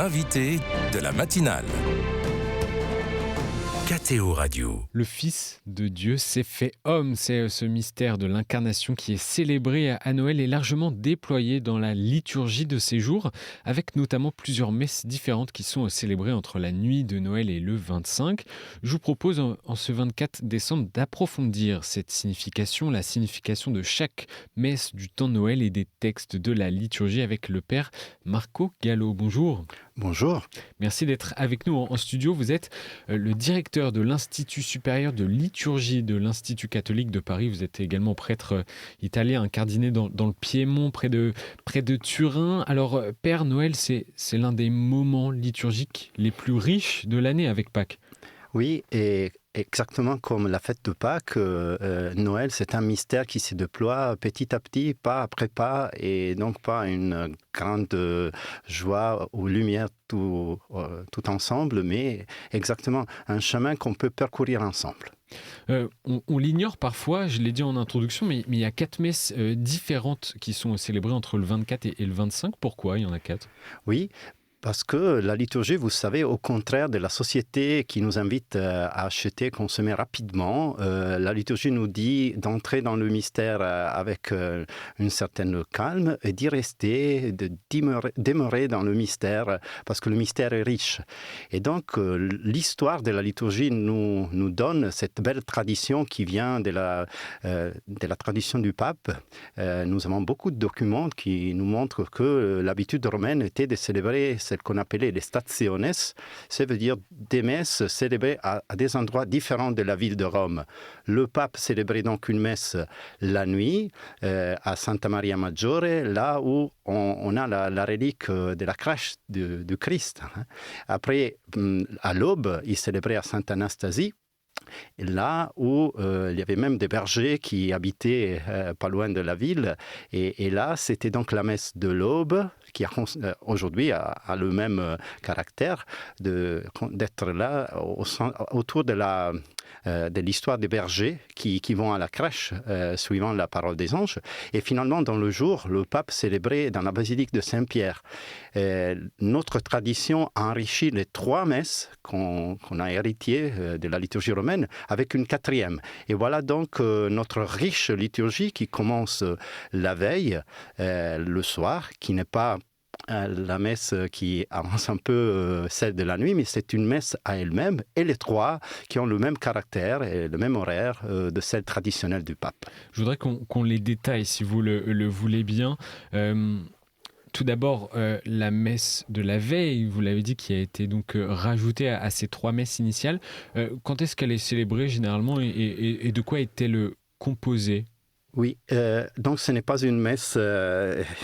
l'invité de la matinale. KTO Radio. Le Fils de Dieu s'est fait homme. C'est ce mystère de l'incarnation qui est célébré à Noël et largement déployé dans la liturgie de ces jours, avec notamment plusieurs messes différentes qui sont célébrées entre la nuit de Noël et le 25. Je vous propose en ce 24 décembre d'approfondir cette signification, la signification de chaque messe du temps de Noël et des textes de la liturgie avec le Père Marco Gallo. Bonjour. Bonjour. Merci d'être avec nous en studio. Vous êtes le directeur de l'Institut supérieur de liturgie de l'Institut catholique de Paris. Vous êtes également prêtre italien, incardiné dans le Piémont, près de Turin. Alors, Père Noël, c'est l'un des moments liturgiques les plus riches de l'année avec Pâques. Oui, et exactement comme la fête de Pâques, Noël, c'est un mystère qui se déploie petit à petit, pas après pas, et donc pas une grande joie ou lumière tout ensemble, mais exactement un chemin qu'on peut parcourir ensemble. On l'ignore parfois, je l'ai dit en introduction, mais il y a 4 messes différentes qui sont célébrées entre le 24 et le 25. Pourquoi il y en a 4 ? Oui. Parce que la liturgie, vous savez, au contraire de la société qui nous invite à acheter, consommer rapidement, la liturgie nous dit d'entrer dans le mystère avec une certaine calme et d'y rester, de demeurer dans le mystère, parce que le mystère est riche. Et donc, l'histoire de la liturgie nous donne cette belle tradition qui vient de la tradition du pape. Nous avons beaucoup de documents qui nous montrent que l'habitude romaine était de célébrer ce qu'on appelait les stationes, ça veut dire des messes célébrées à des endroits différents de la ville de Rome. Le pape célébrait donc une messe la nuit à Santa Maria Maggiore, là où on a la relique de la crèche du Christ. Après, à l'aube, il célébrait à Sainte Anastasie, là où il y avait même des bergers qui habitaient pas loin de la ville. Et là, c'était donc la messe de l'aube, qui aujourd'hui a le même caractère d'être là autour de l'histoire des bergers qui vont à la crèche suivant la parole des anges. Et finalement, dans le jour, le pape célébrait dans la basilique de Saint-Pierre. Notre tradition a enrichi les 3 messes qu'on a héritées de la liturgie romaine avec une 4e. Et voilà donc notre riche liturgie qui commence la veille, le soir, qui n'est pas la messe qui avance un peu celle de la nuit, mais c'est une messe à elle-même, et les 3 qui ont le même caractère et le même horaire de celle traditionnelle du pape. Je voudrais qu'on les détaille, si vous le voulez bien. Tout d'abord, la messe de la veille, vous l'avez dit, qui a été donc rajoutée à ces 3 messes initiales. Quand est-ce qu'elle est célébrée généralement et de quoi est-elle composée ? Oui, donc ce n'est pas une messe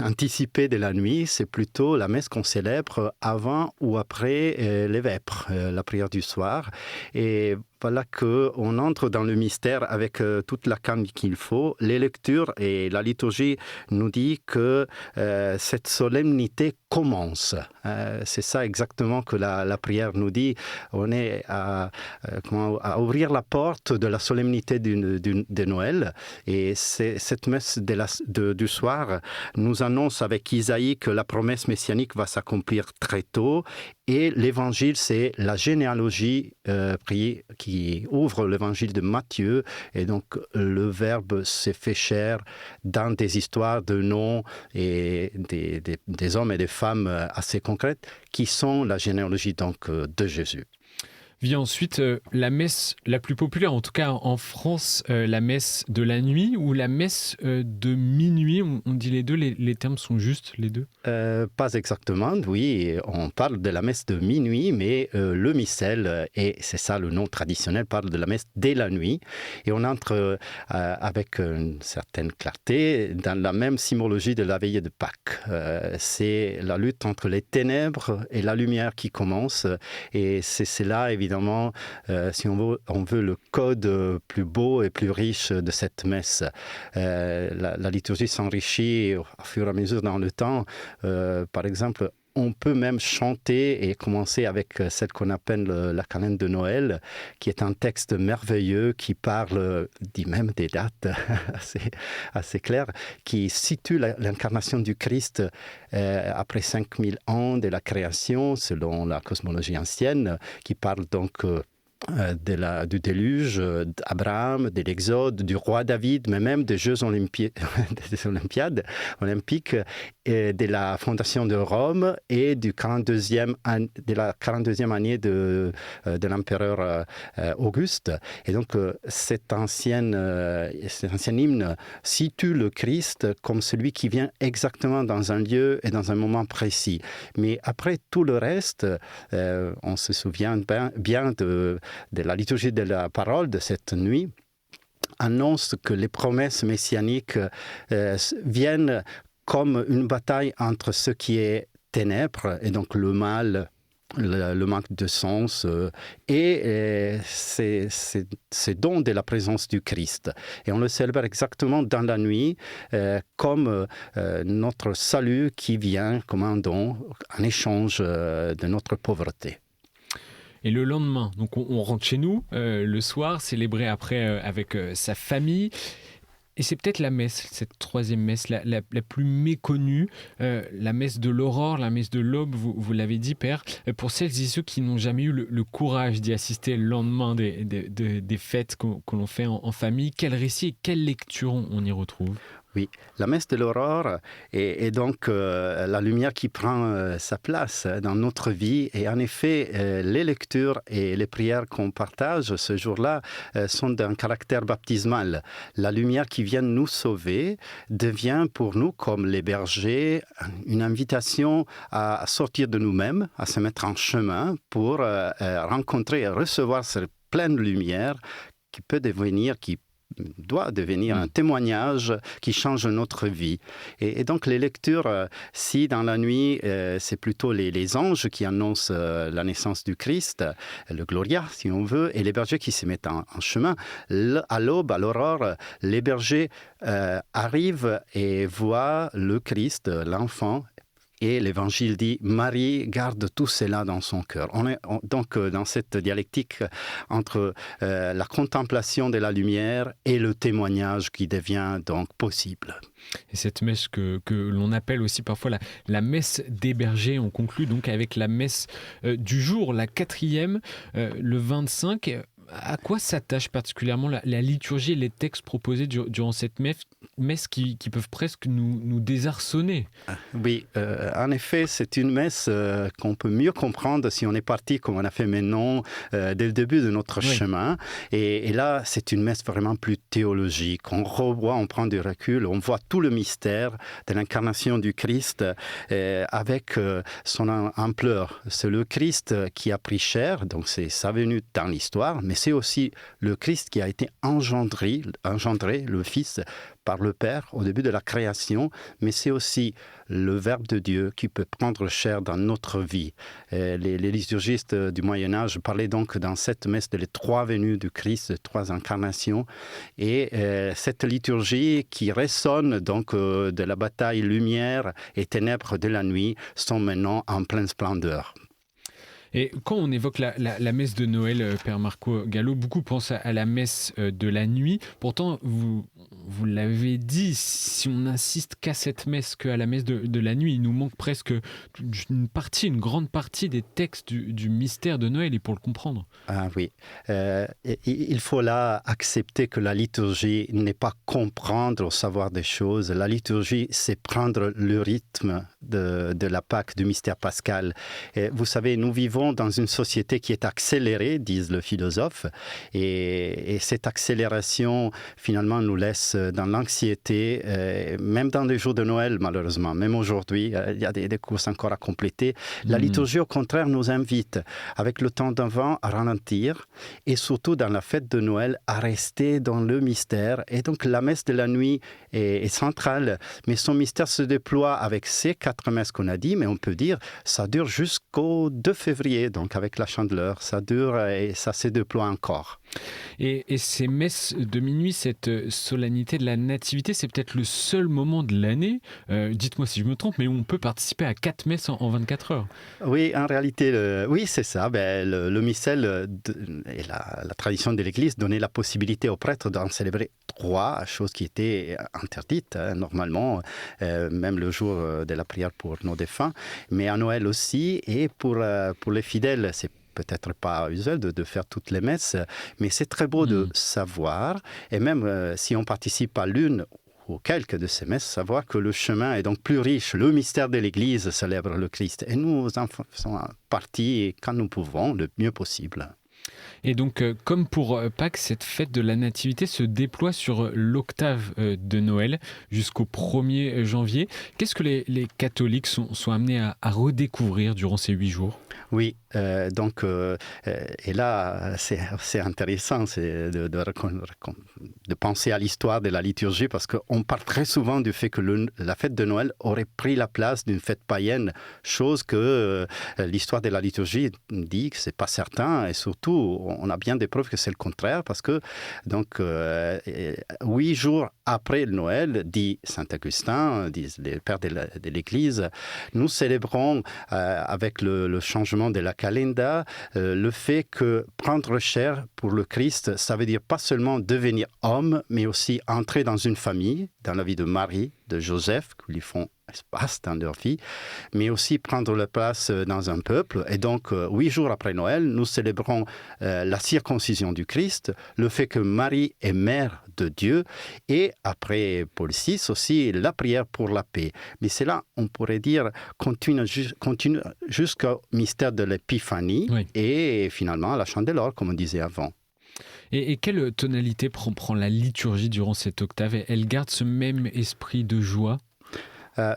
anticipée de la nuit, c'est plutôt la messe qu'on célèbre avant ou après les vêpres, la prière du soir. Et voilà qu'on entre dans le mystère avec toute la calme qu'il faut. Les lectures et la liturgie nous disent que cette solennité commence. C'est ça exactement que la prière nous dit. On est à ouvrir la porte de la solennité de Noël. Et cette messe du soir nous annonce avec Isaïe que la promesse messianique va s'accomplir très tôt. Et l'évangile, c'est la généalogie qui ouvre l'évangile de Matthieu. Et donc, le Verbe s'est fait chair dans des histoires de noms et des hommes et des femmes assez concrètes qui sont la généalogie donc, de Jésus. Vient ensuite la messe la plus populaire, en tout cas en France, la messe de la nuit ou la messe de minuit. On dit les deux, les termes sont justes, les deux ? Pas exactement, oui. On parle de la messe de minuit, mais le missel, et c'est ça le nom traditionnel, parle de la messe dès la nuit. Et on entre avec une certaine clarté dans la même symbologie de la veillée de Pâques. C'est la lutte entre les ténèbres et la lumière qui commence. Et c'est là, évidemment, si on veut le code plus beau et plus riche de cette messe. La liturgie s'enrichit au fur et à mesure dans le temps. Par exemple, on peut même chanter et commencer avec celle qu'on appelle la calène de Noël, qui est un texte merveilleux qui parle, dit même des dates assez claires, qui situe l'incarnation du Christ après 5000 ans de la création, selon la cosmologie ancienne, qui parle donc du déluge, d'Abraham, de l'Exode, du roi David, mais même des Jeux des Olympiades olympiques, et de la fondation de Rome et de la 42e année de l'empereur Auguste. Et donc cet ancien hymne situe le Christ comme celui qui vient exactement dans un lieu et dans un moment précis. Mais après tout le reste, on se souvient bien de la liturgie de la parole de cette nuit, annonce que les promesses messianiques viennent comme une bataille entre ce qui est ténèbres, et donc le mal, le manque de sens, et ces dons de la présence du Christ. Et on le célèbre exactement dans la nuit, comme notre salut qui vient comme un don, en échange de notre pauvreté. Et le lendemain, donc on rentre chez nous le soir, célébrer après avec sa famille. Et c'est peut-être la messe, cette troisième messe, la plus méconnue, la messe de l'aurore, la messe de l'aube, vous l'avez dit, Père. Pour celles et ceux qui n'ont jamais eu le courage d'y assister le lendemain des fêtes que l'on fait en famille, quel récit et quelle lecture on y retrouve ? Oui, la messe de l'aurore est donc la lumière qui prend sa place dans notre vie. Et en effet, les lectures et les prières qu'on partage ce jour-là sont d'un caractère baptismal. La lumière qui vient nous sauver devient pour nous, comme les bergers, une invitation à sortir de nous-mêmes, à se mettre en chemin pour rencontrer et recevoir cette pleine lumière qui doit devenir un témoignage qui change notre vie. Et donc les lectures, si dans la nuit, c'est plutôt les anges qui annoncent la naissance du Christ, le Gloria si on veut, et les bergers qui se mettent en chemin, à l'aube, à l'aurore, les bergers arrivent et voient le Christ, l'enfant. Et l'Évangile dit « Marie garde tout cela dans son cœur ». On est donc dans cette dialectique entre la contemplation de la lumière et le témoignage qui devient donc possible. Et cette messe que l'on appelle aussi parfois la messe des bergers, on conclut donc avec la messe du jour, la 4e, le 25. À quoi s'attache particulièrement la liturgie et les textes proposés durant cette messe qui peuvent presque nous désarçonner ? Oui, en effet, c'est une messe qu'on peut mieux comprendre si on est parti, comme on a fait maintenant, dès le début de notre chemin. Et là, c'est une messe vraiment plus théologique. On revoit, on prend du recul, on voit tout le mystère de l'incarnation du Christ avec son ampleur. C'est le Christ qui a pris chair, donc c'est sa venue dans l'histoire, mais c'est aussi le Christ qui a été engendré, le Fils, par le Père au début de la création, mais c'est aussi le Verbe de Dieu qui peut prendre chair dans notre vie. Les liturgistes du Moyen-Âge parlaient donc dans cette messe de les 3 venues du Christ, les 3 incarnations, et cette liturgie qui résonne donc de la bataille lumière et ténèbres de la nuit sont maintenant en pleine splendeur. Et quand on évoque la messe de Noël, Père Marco Gallo, beaucoup pensent à la messe de la nuit. Pourtant, vous l'avez dit, si on n'insiste qu'à cette messe, qu'à la messe de la nuit, il nous manque presque une grande partie des textes du mystère de Noël, et pour le comprendre. Ah oui, il faut là accepter que la liturgie n'est pas comprendre ou savoir des choses. La liturgie, c'est prendre le rythme de la Pâque, du mystère pascal. Et vous savez, nous vivons dans une société qui est accélérée, disent le philosophe, et cette accélération, finalement, nous laisse dans l'anxiété, même dans les jours de Noël, malheureusement. Même aujourd'hui, il y a des courses encore à compléter. La liturgie, au contraire, nous invite, avec le temps d'avant, à ralentir, et surtout, dans la fête de Noël, à rester dans le mystère. Et donc, la messe de la nuit est centrale, mais son mystère se déploie avec ces 4 messes qu'on a dit, mais on peut dire, ça dure jusqu'au 2 février. déployer, donc avec la chandeleur. Ça dure et ça se déploie encore. Et ces messes de minuit, cette solennité de la Nativité, c'est peut-être le seul moment de l'année, dites-moi si je me trompe, mais où on peut participer à 4 messes en 24 heures. Oui, en réalité, oui, c'est ça. Le missel et la tradition de l'Église donnait la possibilité aux prêtres d'en célébrer 3, chose qui était interdite normalement, même le jour de la prière pour nos défunts, mais à Noël aussi. Et pour les fidèles, c'est peut-être pas usuel de faire toutes les messes, mais c'est très beau de savoir, et même si on participe à l'une ou quelques de ces messes, savoir que le chemin est donc plus riche. Le mystère de l'Église célèbre le Christ, et nous en faisons partie quand nous pouvons, le mieux possible. Et donc, comme pour Pâques, cette fête de la Nativité se déploie sur l'octave de Noël jusqu'au 1er janvier. Qu'est-ce que les catholiques sont amenés à redécouvrir durant ces 8 jours ? Oui, et là, c'est intéressant de penser à l'histoire de la liturgie, parce qu'on parle très souvent du fait que la fête de Noël aurait pris la place d'une fête païenne, chose que l'histoire de la liturgie dit que c'est pas certain, et surtout, on a bien des preuves que c'est le contraire, parce que 8 jours après Noël, dit Saint Augustin, disent les pères de l'Église, nous célébrons avec le changement de la calenda, le fait que prendre chair pour le Christ, ça veut dire pas seulement devenir homme, mais aussi entrer dans une famille, dans la vie de Marie, de Joseph, qui lui font espace dans leur vie, mais aussi prendre la place dans un peuple. Et donc, 8 jours après Noël, nous célébrons la circoncision du Christ, le fait que Marie est mère de Dieu, et après Paul VI aussi, la prière pour la paix. Mais cela, on pourrait dire, continue jusqu'au mystère de l'Épiphanie, oui, et finalement la chandeleur, comme on disait avant. Et quelle tonalité prend la liturgie durant cette octave ? Elle garde ce même esprit de joie ?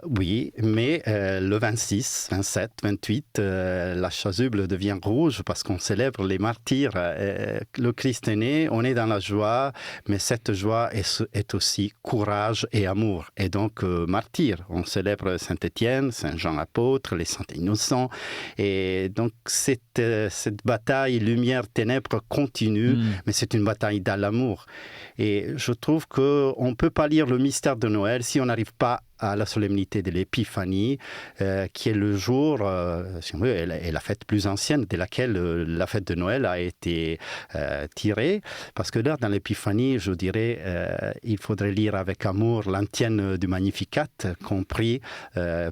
Oui, mais le 26, 27, 28, la chasuble devient rouge parce qu'on célèbre les martyrs. Le Christ est né, on est dans la joie, mais cette joie est aussi courage et amour. Et donc, martyrs, on célèbre Saint-Étienne, Saint-Jean apôtre, les saints innocents. Et donc, cette bataille lumière-ténèbres continue, mais c'est une bataille dans l'amour. Et je trouve qu'on ne peut pas lire le mystère de Noël si on n'arrive pas à la solennité de l'Épiphanie, qui est le jour, si on veut, est la fête plus ancienne de laquelle la fête de Noël a été tirée. Parce que là, dans l'Épiphanie, je dirais, il faudrait lire avec amour l'antienne du Magnificat qu'on prie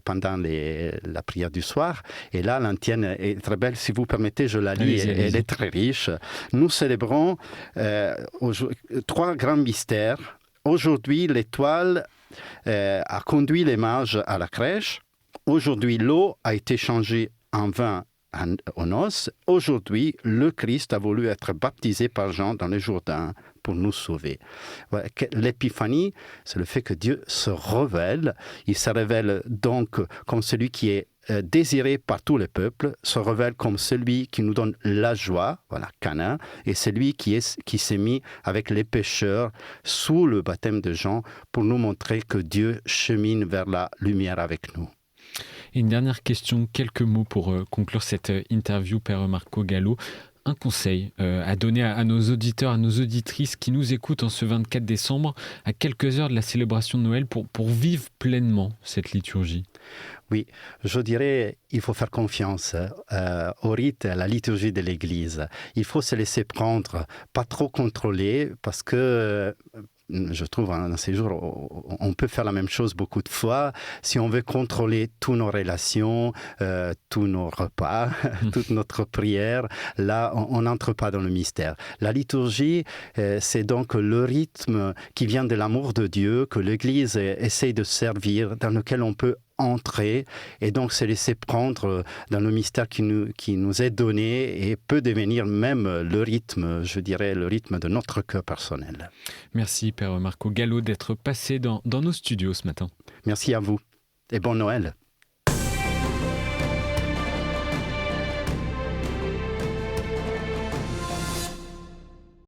pendant la prière du soir. Et là, l'antienne est très belle. Si vous permettez, je la lis. Allez-y. Elle est très riche. Nous célébrons 3 grands mystères. Aujourd'hui, l'étoile a conduit les mages à la crèche. Aujourd'hui, l'eau a été changée en vin aux noces. Aujourd'hui, le Christ a voulu être baptisé par Jean dans le Jourdain pour nous sauver. L'épiphanie, c'est le fait que Dieu se révèle. Il se révèle donc comme celui qui est désiré par tous les peuples, se révèle comme celui qui nous donne la joie, voilà, Cana, et celui qui s'est mis avec les pécheurs sous le baptême de Jean pour nous montrer que Dieu chemine vers la lumière avec nous. Et une dernière question, quelques mots pour conclure cette interview, Père Marco Gallo. Un conseil à donner à nos auditeurs, à nos auditrices qui nous écoutent en ce 24 décembre, à quelques heures de la célébration de Noël, pour vivre pleinement cette liturgie. Oui, je dirais il faut faire confiance au rite, à la liturgie de l'Église. Il faut se laisser prendre, pas trop contrôler, parce que je trouve dans ces jours, on peut faire la même chose beaucoup de fois. Si on veut contrôler toutes nos relations, tous nos repas, toute notre prière, là, on n'entre pas dans le mystère. La liturgie, c'est donc le rythme qui vient de l'amour de Dieu, que l'Église essaye de servir, dans lequel on peut entrer et donc se laisser prendre dans le mystère qui nous est donné et peut devenir même le rythme, je dirais, le rythme de notre cœur personnel. Merci Père Marco Gallo d'être passé dans nos studios ce matin. Merci à vous et bon Noël.